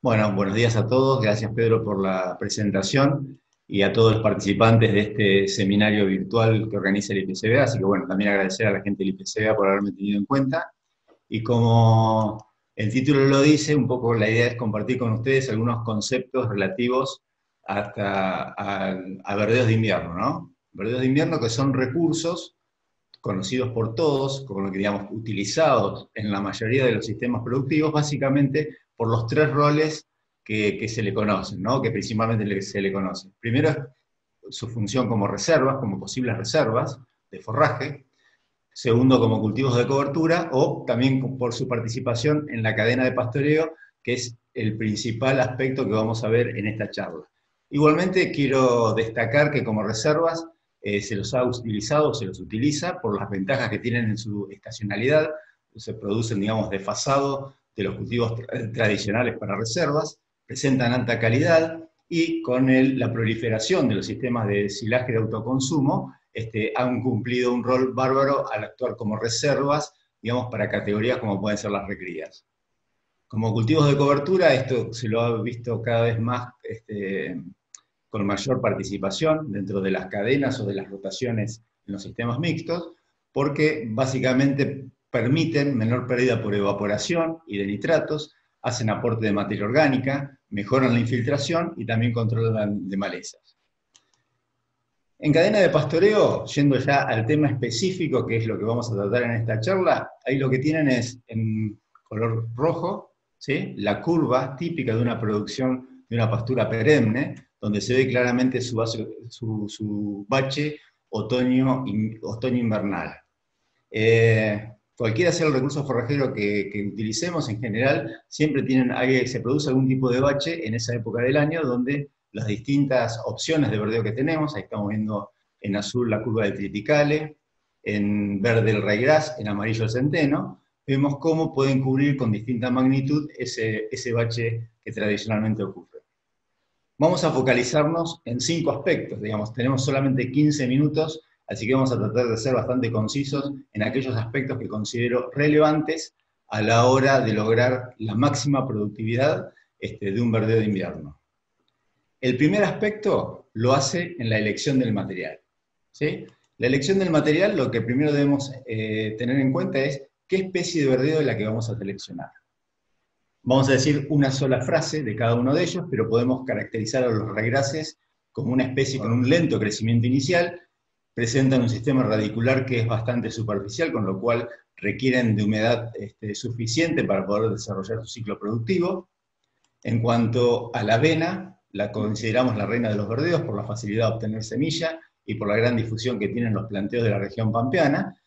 Bueno, buenos días a todos. Gracias, Pedro, por la presentación y a todos los participantes de este seminario virtual que organiza el IPCBA. Así que, bueno, también agradecer a la gente del IPCBA por haberme tenido en cuenta. Y como el título lo dice, un poco la idea es compartir con ustedes algunos conceptos relativos a verdeos de invierno, ¿no? Verdeos de invierno que son recursos conocidos por todos, como lo que digamos, utilizados en la mayoría de los sistemas productivos, básicamente por los tres roles que se le conocen, ¿no? Que principalmente se le conocen. Primero es su función como reservas, como posibles reservas de forraje. Segundo, como cultivos de cobertura, o también por su participación en la cadena de pastoreo, que es el principal aspecto que vamos a ver en esta charla. Igualmente quiero destacar que como reservas se los ha utilizado, se los utiliza por las ventajas que tienen en su estacionalidad, se producen, digamos, desfasado de los cultivos tradicionales para reservas, presentan alta calidad y con la proliferación de los sistemas de silaje de autoconsumo, han cumplido un rol bárbaro al actuar como reservas, digamos, para categorías como pueden ser las recrías. Como cultivos de cobertura, esto se lo ha visto cada vez más con mayor participación dentro de las cadenas o de las rotaciones en los sistemas mixtos, porque básicamente permiten menor pérdida por evaporación y de nitratos, hacen aporte de materia orgánica, mejoran la infiltración y también controlan de malezas. En cadena de pastoreo, yendo ya al tema específico, que es lo que vamos a tratar en esta charla, ahí lo que tienen es en color rojo, ¿sí?, la curva típica de una producción de una pastura perenne, donde se ve claramente su bache otoño-invernal. Cualquiera sea el recurso forrajero que utilicemos, en general, siempre se produce algún tipo de bache en esa época del año, donde las distintas opciones de verdeo que tenemos, ahí estamos viendo en azul la curva del triticale, en verde el ryegrass, en amarillo el centeno, vemos cómo pueden cubrir con distinta magnitud ese bache que tradicionalmente ocurre. Vamos a focalizarnos en 5 aspectos, digamos, tenemos solamente 15 minutos, así que vamos a tratar de ser bastante concisos en aquellos aspectos que considero relevantes a la hora de lograr la máxima productividad de un verdeo de invierno. El primer aspecto lo hace en la elección del material, ¿sí? La elección del material, lo que primero debemos tener en cuenta es qué especie de verdeo es la que vamos a seleccionar. Vamos a decir una sola frase de cada uno de ellos, pero podemos caracterizar a los ryegrasses como una especie con un lento crecimiento inicial, presentan un sistema radicular que es bastante superficial, con lo cual requieren de humedad suficiente para poder desarrollar su ciclo productivo. En cuanto a la avena, la consideramos la reina de los verdeos por la facilidad de obtener semilla y por la gran difusión que tienen los planteos de la región pampeana,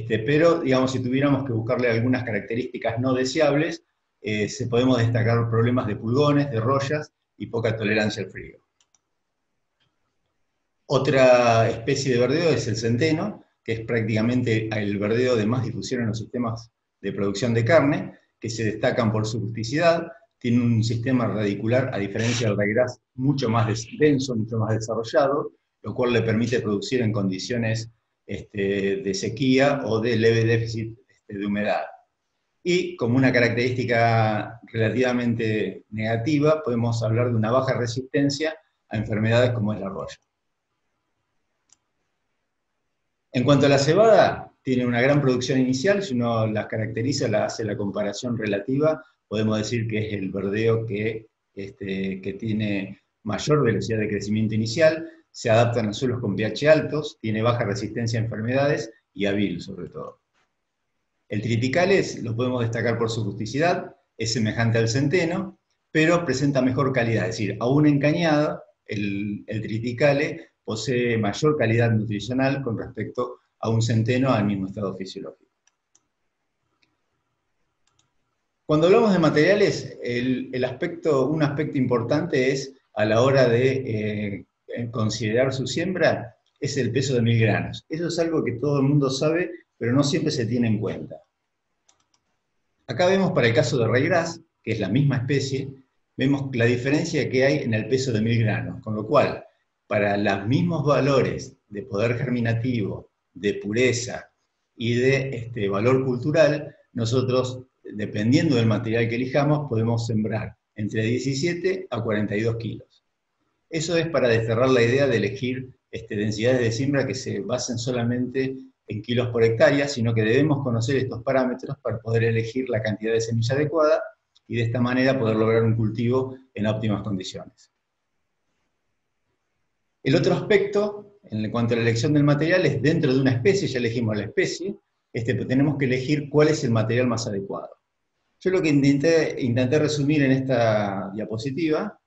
pero digamos, si tuviéramos que buscarle algunas características no deseables, se podemos destacar problemas de pulgones, de rollas y poca tolerancia al frío. Otra especie de verdeo es el centeno, que es prácticamente el verdeo de más difusión en los sistemas de producción de carne, que se destacan por su rusticidad, tiene un sistema radicular, a diferencia del ryegrass, mucho más denso, mucho más desarrollado, lo cual le permite producir en condiciones de sequía o de leve déficit de humedad. Y como una característica relativamente negativa, podemos hablar de una baja resistencia a enfermedades como es la roya. En cuanto a la cebada, tiene una gran producción inicial, si uno las caracteriza, hace la comparación relativa, podemos decir que es el verdeo que tiene mayor velocidad de crecimiento inicial, se adaptan a suelos con pH altos, tiene baja resistencia a enfermedades y a virus sobre todo. El triticale lo podemos destacar por su rusticidad, es semejante al centeno, pero presenta mejor calidad, es decir, aún encañada, el triticale posee mayor calidad nutricional con respecto a un centeno al mismo estado fisiológico. Cuando hablamos de materiales, un aspecto importante es, a la hora de considerar su siembra, es el peso de 1000 granos. Eso es algo que todo el mundo sabe, pero no siempre se tiene en cuenta. Acá vemos para el caso de ryegrass, que es la misma especie, vemos la diferencia que hay en el peso de 1000 granos, con lo cual, para los mismos valores de poder germinativo, de pureza y de valor cultural, nosotros, dependiendo del material que elijamos, podemos sembrar entre 17 a 42 kilos. Eso es para desterrar la idea de elegir densidades de siembra que se basen solamente en kilos por hectárea, sino que debemos conocer estos parámetros para poder elegir la cantidad de semilla adecuada y de esta manera poder lograr un cultivo en óptimas condiciones. El otro aspecto, en cuanto a la elección del material, es dentro de una especie, ya elegimos la especie, tenemos que elegir cuál es el material más adecuado. Yo lo que intenté resumir en esta diapositiva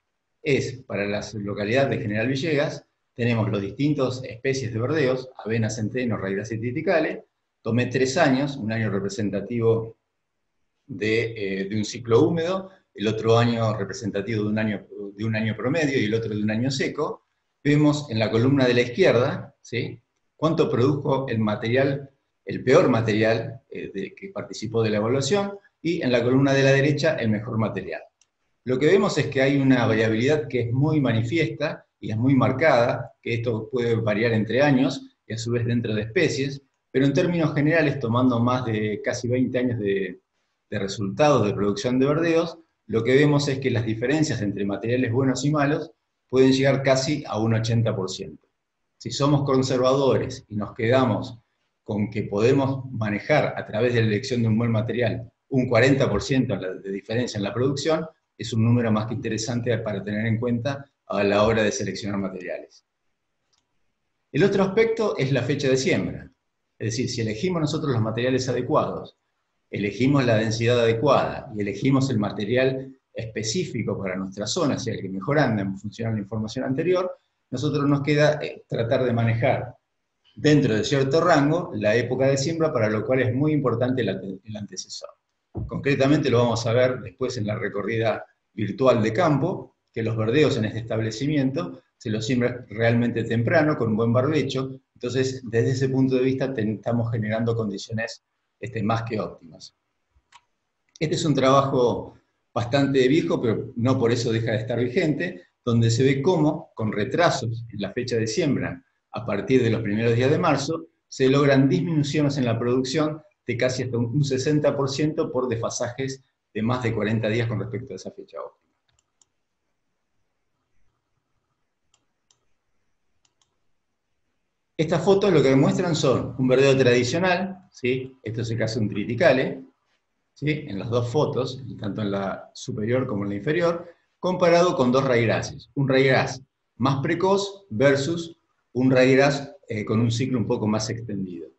es, para la localidad de General Villegas, tenemos las distintas especies de verdeos, avena, centeno, raigras y triticale. Tomé 3 años, un año representativo de un ciclo húmedo, el otro año representativo de un año promedio y el otro de un año seco. Vemos en la columna de la izquierda, ¿sí?, cuánto produjo el material, el peor material que participó de la evaluación, y en la columna de la derecha el mejor material. Lo que vemos es que hay una variabilidad que es muy manifiesta y es muy marcada, que esto puede variar entre años y a su vez dentro de especies, pero en términos generales, tomando más de casi 20 años de resultados de producción de verdeos, lo que vemos es que las diferencias entre materiales buenos y malos pueden llegar casi a un 80%. Si somos conservadores y nos quedamos con que podemos manejar a través de la elección de un buen material un 40% de diferencia en la producción, es un número más que interesante para tener en cuenta a la hora de seleccionar materiales. El otro aspecto es la fecha de siembra. Es decir, si elegimos nosotros los materiales adecuados, elegimos la densidad adecuada y elegimos el material específico para nuestra zona, sea el que mejor anda en función a la información anterior, nosotros nos queda tratar de manejar dentro de cierto rango la época de siembra, para lo cual es muy importante el antecesor. Concretamente lo vamos a ver después en la recorrida virtual de campo, que los verdeos en este establecimiento se los siembra realmente temprano, con un buen barbecho. Entonces, desde ese punto de vista, estamos generando condiciones más que óptimas. Este es un trabajo bastante viejo, pero no por eso deja de estar vigente, donde se ve cómo, con retrasos en la fecha de siembra, a partir de los primeros días de marzo, se logran disminuciones en la producción de casi hasta un 60% por desfasajes de más de 40 días con respecto a esa fecha óptima. Estas fotos lo que muestran son un verdeo tradicional, ¿sí? Esto es el caso de un triticale, ¿sí?, en las dos fotos, tanto en la superior como en la inferior, comparado con dos raigráceas. Un raigraz más precoz versus un raigraz con un ciclo un poco más extendido.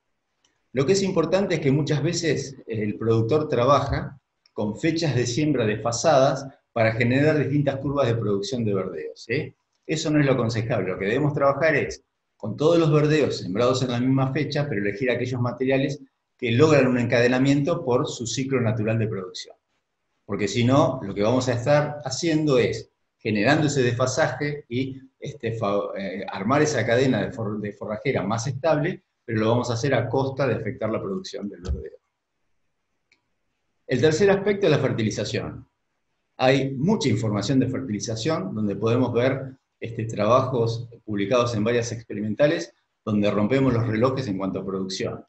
Lo que es importante es que muchas veces el productor trabaja con fechas de siembra desfasadas para generar distintas curvas de producción de verdeos, ¿sí? Eso no es lo aconsejable. Lo que debemos trabajar es con todos los verdeos sembrados en la misma fecha, pero elegir aquellos materiales que logran un encadenamiento por su ciclo natural de producción. Porque si no, lo que vamos a estar haciendo es generando ese desfasaje y armar esa cadena de forrajera más estable, pero lo vamos a hacer a costa de afectar la producción del verdeo. El tercer aspecto es la fertilización. Hay mucha información de fertilización, donde podemos ver trabajos publicados en varias experimentales, donde rompemos los relojes en cuanto a producción.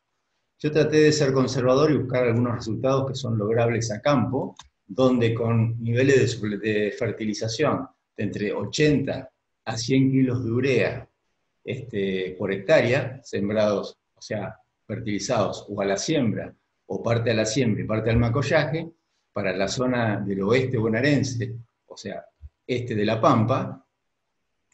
Yo traté de ser conservador y buscar algunos resultados que son logrables a campo, donde con niveles de fertilización de entre 80 a 100 kilos de urea por hectárea, sembrados, o sea, fertilizados o a la siembra, o parte a la siembra y parte al macollaje, para la zona del oeste bonaerense, o sea, este de La Pampa,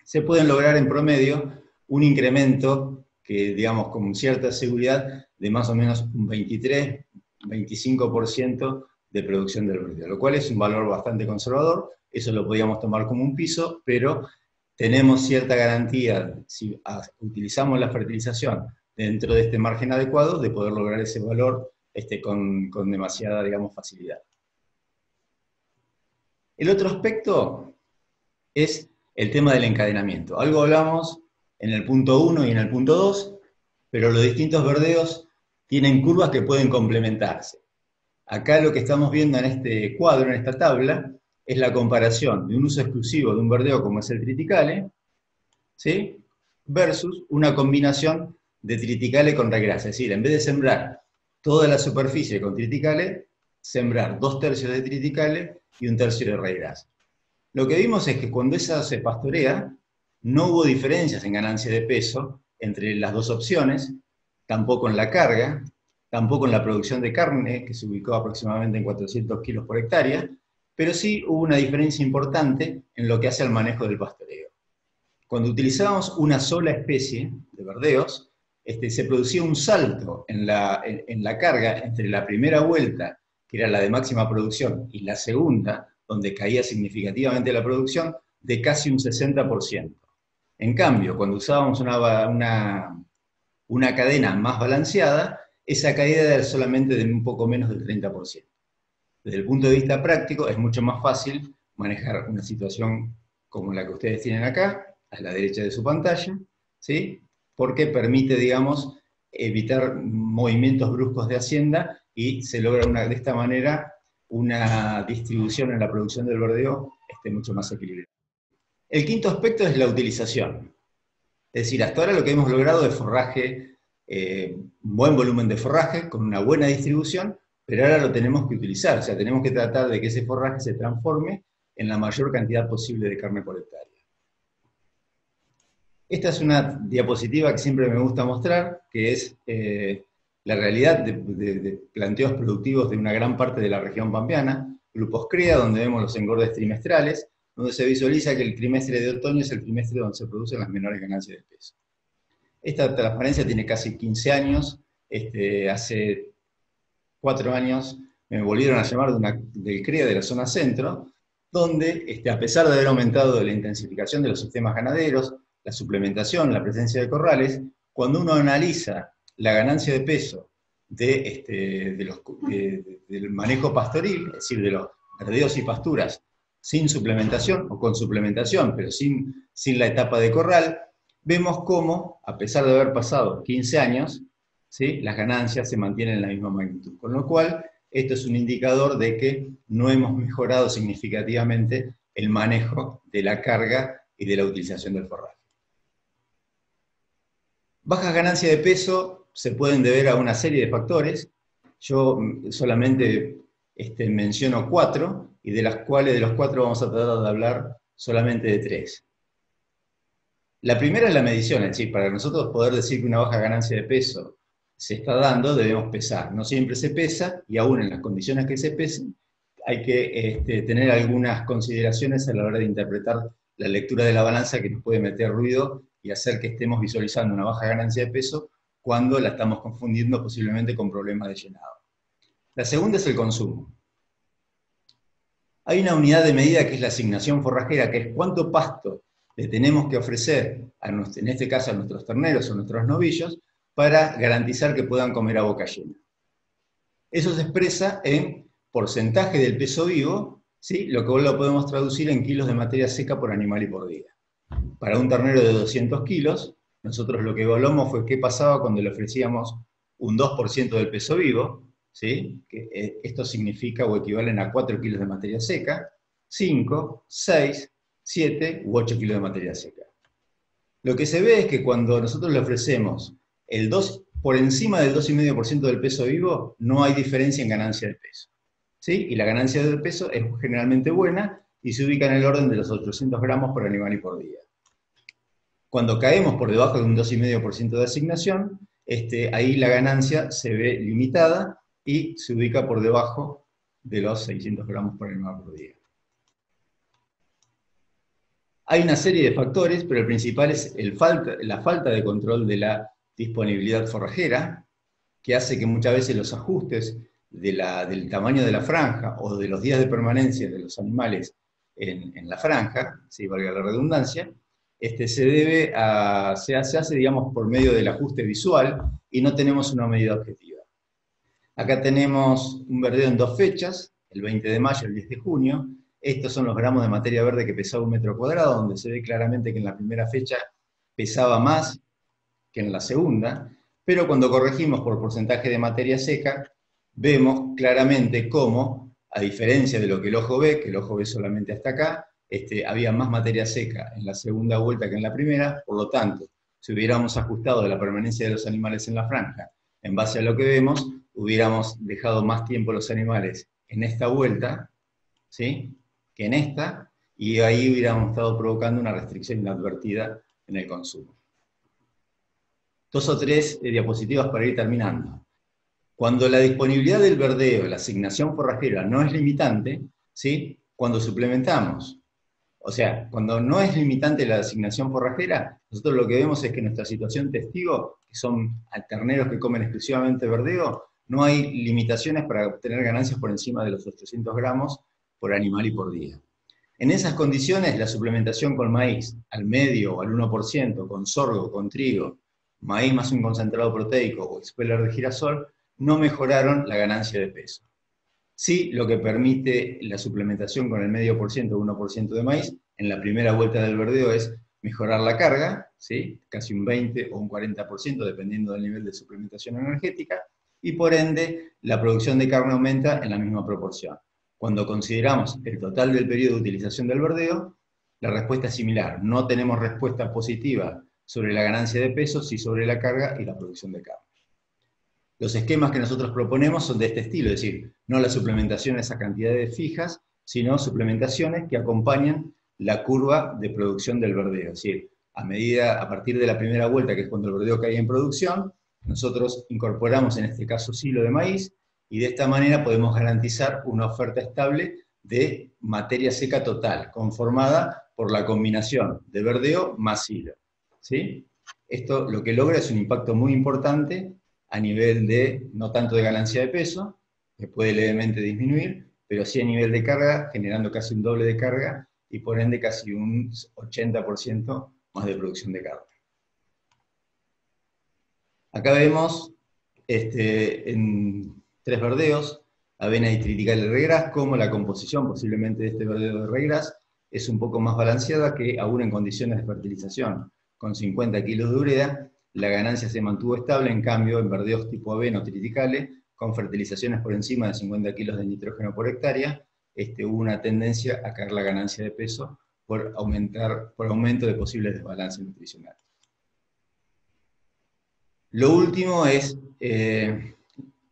se pueden lograr en promedio un incremento que, digamos, con cierta seguridad, de más o menos un 23-25% de producción del verdeo, lo cual es un valor bastante conservador. Eso lo podíamos tomar como un piso, pero tenemos cierta garantía, si utilizamos la fertilización dentro de este margen adecuado, de poder lograr ese valor con demasiada, digamos, facilidad. El otro aspecto es el tema del encadenamiento. Algo hablamos en el punto 1 y en el punto 2, pero los distintos verdeos tienen curvas que pueden complementarse. Acá lo que estamos viendo en este cuadro, en esta tabla, es la comparación de un uso exclusivo de un verdeo como es el triticale, ¿sí?, versus una combinación de triticale con raigrácea. Es decir, en vez de sembrar toda la superficie con triticale, sembrar 2/3 de triticale y 1/3 de raigrácea. Lo que vimos es que cuando esa se pastorea, no hubo diferencias en ganancia de peso entre las dos opciones, tampoco en la carga, tampoco en la producción de carne, que se ubicó aproximadamente en 400 kilos por hectárea, pero sí hubo una diferencia importante en lo que hace al manejo del pastoreo. Cuando utilizábamos una sola especie de verdeos, se producía un salto en la carga entre la primera vuelta, que era la de máxima producción, y la segunda, donde caía significativamente la producción, de casi un 60%. En cambio, cuando usábamos una cadena más balanceada, esa caída era solamente de un poco menos del 30%. Desde el punto de vista práctico, es mucho más fácil manejar una situación como la que ustedes tienen acá, a la derecha de su pantalla, ¿sí? Porque permite, digamos, evitar movimientos bruscos de hacienda y se logra de esta manera una distribución en la producción del verdeo mucho más equilibrada. El quinto aspecto es la utilización. Es decir, hasta ahora lo que hemos logrado es forraje, un buen volumen de forraje, con una buena distribución, pero ahora lo tenemos que utilizar, o sea, tenemos que tratar de que ese forraje se transforme en la mayor cantidad posible de carne por hectárea. Esta es una diapositiva que siempre me gusta mostrar, que es la realidad de planteos productivos de una gran parte de la región pampeana, grupos CREA, donde vemos los engordes trimestrales, donde se visualiza que el trimestre de otoño es el trimestre donde se producen las menores ganancias de peso. Esta transparencia tiene casi 15 años, hace 4 años me volvieron a llamar del CREA de la zona centro, donde a pesar de haber aumentado la intensificación de los sistemas ganaderos, la suplementación, la presencia de corrales, cuando uno analiza la ganancia de peso del manejo pastoril, es decir, de los verdeos y pasturas, sin suplementación o con suplementación, pero sin la etapa de corral, vemos cómo, a pesar de haber pasado 15 años, ¿sí?, las ganancias se mantienen en la misma magnitud. Con lo cual, esto es un indicador de que no hemos mejorado significativamente el manejo de la carga y de la utilización del forraje. Bajas ganancias de peso se pueden deber a una serie de factores. Yo solamente menciono 4, y de los cuatro vamos a tratar de hablar solamente de 3. La primera es la medición, es decir, para nosotros poder decir que una baja ganancia de peso se está dando, debemos pesar. No siempre se pesa, y aún en las condiciones que se pesen, hay que tener algunas consideraciones a la hora de interpretar la lectura de la balanza, que nos puede meter ruido y hacer que estemos visualizando una baja ganancia de peso cuando la estamos confundiendo posiblemente con problemas de llenado. La segunda es el consumo. Hay una unidad de medida que es la asignación forrajera, que es cuánto pasto le tenemos que ofrecer, en este caso a nuestros terneros o nuestros novillos, para garantizar que puedan comer a boca llena. Eso se expresa en porcentaje del peso vivo, ¿sí?, lo que lo podemos traducir en kilos de materia seca por animal y por día. Para un ternero de 200 kilos, nosotros lo que evaluamos fue qué pasaba cuando le ofrecíamos un 2% del peso vivo, ¿sí?, que esto significa o equivalen a 4 kilos de materia seca, 5, 6, 7 u 8 kilos de materia seca. Lo que se ve es que cuando nosotros le ofrecemos por encima del 2,5% del peso vivo, no hay diferencia en ganancia de peso, ¿sí? Y la ganancia de peso es generalmente buena y se ubica en el orden de los 800 gramos por animal y por día. Cuando caemos por debajo de un 2,5% de asignación, ahí la ganancia se ve limitada y se ubica por debajo de los 600 gramos por animal por día. Hay una serie de factores, pero el principal es la falta de control de la disponibilidad forrajera, que hace que muchas veces los ajustes del tamaño de la franja o de los días de permanencia de los animales en la franja, si valga la redundancia, se hace, digamos, por medio del ajuste visual y no tenemos una medida objetiva. Acá tenemos un verdeo en 2 fechas, el 20 de mayo y el 10 de junio. Estos son los gramos de materia verde que pesaba un metro cuadrado, donde se ve claramente que en la primera fecha pesaba más que en la segunda, pero cuando corregimos por porcentaje de materia seca, vemos claramente cómo, a diferencia de lo que el ojo ve, que el ojo ve solamente hasta acá, había más materia seca en la segunda vuelta que en la primera. Por lo tanto, si hubiéramos ajustado la permanencia de los animales en la franja en base a lo que vemos, hubiéramos dejado más tiempo los animales en esta vuelta, ¿sí?, que en esta, y ahí hubiéramos estado provocando una restricción inadvertida en el consumo. 2 o 3 diapositivas para ir terminando. Cuando la disponibilidad del verdeo, la asignación forrajera no es limitante, ¿sí? Cuando suplementamos, o sea, cuando no es limitante la asignación forrajera, nosotros lo que vemos es que en nuestra situación testigo, que son terneros que comen exclusivamente verdeo, no hay limitaciones para obtener ganancias por encima de los 800 gramos por animal y por día. En esas condiciones, la suplementación con maíz al medio o al 1%, con sorgo, con trigo, maíz más un concentrado proteico o expeller de girasol, no mejoraron la ganancia de peso. Sí, lo que permite la suplementación con el medio por ciento o 1% de maíz en la primera vuelta del verdeo es mejorar la carga, ¿sí? Casi un 20 o un 40%, dependiendo del nivel de suplementación energética, y por ende la producción de carne aumenta en la misma proporción. Cuando consideramos el total del periodo de utilización del verdeo, la respuesta es similar. No tenemos respuesta positiva sobre la ganancia de peso, sí sobre la carga y la producción de carne. Los esquemas que nosotros proponemos son de este estilo, es decir, no la suplementación a cantidades fijas, sino suplementaciones que acompañan la curva de producción del verdeo. Es decir, a partir de la primera vuelta, que es cuando el verdeo cae en producción, nosotros incorporamos en este caso silo de maíz, y de esta manera podemos garantizar una oferta estable de materia seca total, conformada por la combinación de verdeo más silo. ¿Sí? Esto lo que logra es un impacto muy importante a nivel de, no tanto de ganancia de peso, que puede levemente disminuir, pero sí a nivel de carga, generando casi un doble de carga, y por ende casi un 80% más de producción de carne. Acá vemos en 3 verdeos, avena y triticale de regras, como la composición posiblemente de este verdeo de regras es un poco más balanceada que aún en condiciones de fertilización. Con 50 kilos de urea, la ganancia se mantuvo estable, en cambio en verdeos tipo avena o triticale, con fertilizaciones por encima de 50 kilos de nitrógeno por hectárea, hubo una tendencia a caer la ganancia de peso por aumento de posibles desbalances nutricionales. Lo último es,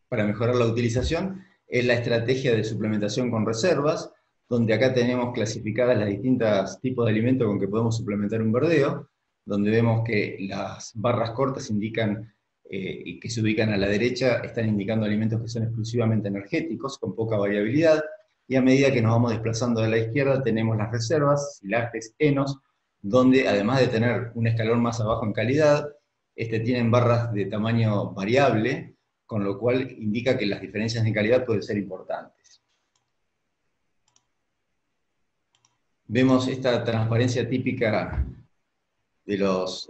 para mejorar la utilización, es la estrategia de suplementación con reservas, donde acá tenemos clasificadas las distintas tipos de alimentos con que podemos suplementar un verdeo, donde vemos que las barras cortas indican, y que se ubican a la derecha, están indicando alimentos que son exclusivamente energéticos, con poca variabilidad, y a medida que nos vamos desplazando de la izquierda tenemos las reservas, silajes, henos, donde además de tener un escalón más abajo en calidad, tienen barras de tamaño variable, con lo cual indica que las diferencias de calidad pueden ser importantes. Vemos esta transparencia típica de los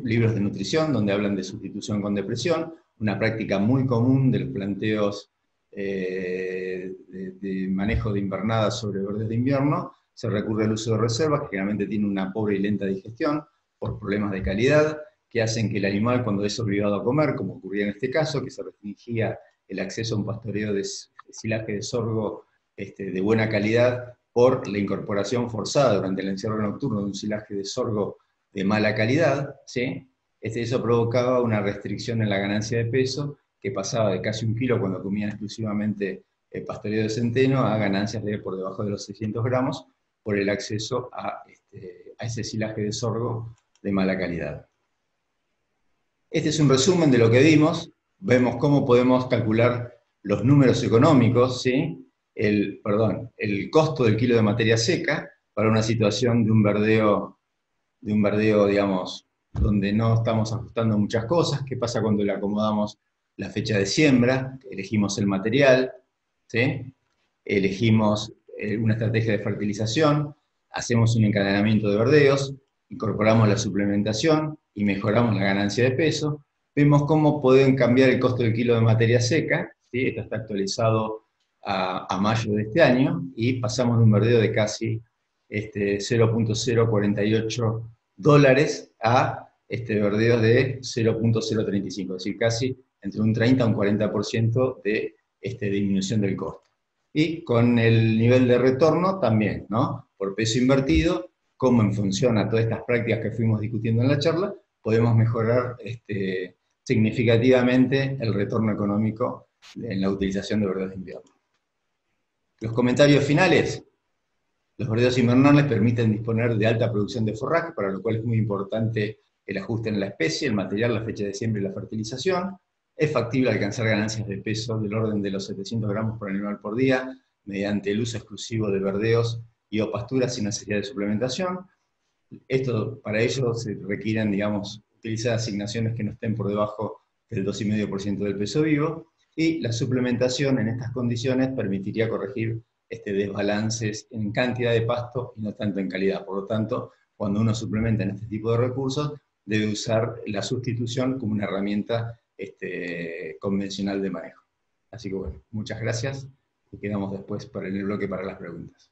libros de nutrición, donde hablan de sustitución con depresión, una práctica muy común de los planteos de manejo de invernadas sobre verdes de invierno. Se recurre al uso de reservas, que generalmente tienen una pobre y lenta digestión, por problemas de calidad, que hacen que el animal, cuando es obligado a comer, como ocurría en este caso, que se restringía el acceso a un pastoreo de silaje de sorgo de buena calidad por la incorporación forzada durante el encierro nocturno de un silaje de sorgo de mala calidad, ¿sí? Eso provocaba una restricción en la ganancia de peso, que pasaba de casi 1 kilo cuando comían exclusivamente pastoreo de centeno, a ganancias de por debajo de los 600 gramos, por el acceso a ese silaje de sorgo de mala calidad. Este es un resumen de lo que vimos. Vemos cómo podemos calcular los números económicos, ¿sí? El costo del kilo de materia seca para una situación de un verdeo, digamos, donde no estamos ajustando muchas cosas. ¿Qué pasa cuando le acomodamos la fecha de siembra? Elegimos el material, ¿sí? Elegimos una estrategia de fertilización, hacemos un encadenamiento de verdeos, incorporamos la suplementación y mejoramos la ganancia de peso. Vemos cómo pueden cambiar el costo del kilo de materia seca, ¿sí? Esto está actualizado a mayo de este año, y pasamos de un verdeo de casi 0.048 dólares a verdeos de 0.035, es decir, casi entre un 30 a un 40% de disminución del costo. Y con el nivel de retorno también, ¿no? Por peso invertido, cómo en función a todas estas prácticas que fuimos discutiendo en la charla, podemos mejorar significativamente el retorno económico en la utilización de verdeos de invierno. Los comentarios finales. Los verdeos invernales permiten disponer de alta producción de forraje, para lo cual es muy importante el ajuste en la especie, el material, la fecha de siembra y la fertilización. Es factible alcanzar ganancias de peso del orden de los 700 gramos por animal por día, mediante el uso exclusivo de verdeos y o pasturas sin necesidad de suplementación. Para ello se requieren, digamos, utilizar asignaciones que no estén por debajo del 2,5% del peso vivo, y la suplementación en estas condiciones permitiría corregir desbalances en cantidad de pasto y no tanto en calidad. Por lo tanto, cuando uno suplementa en este tipo de recursos, debe usar la sustitución como una herramienta convencional de manejo. Así que bueno, muchas gracias y quedamos después en el bloque para las preguntas.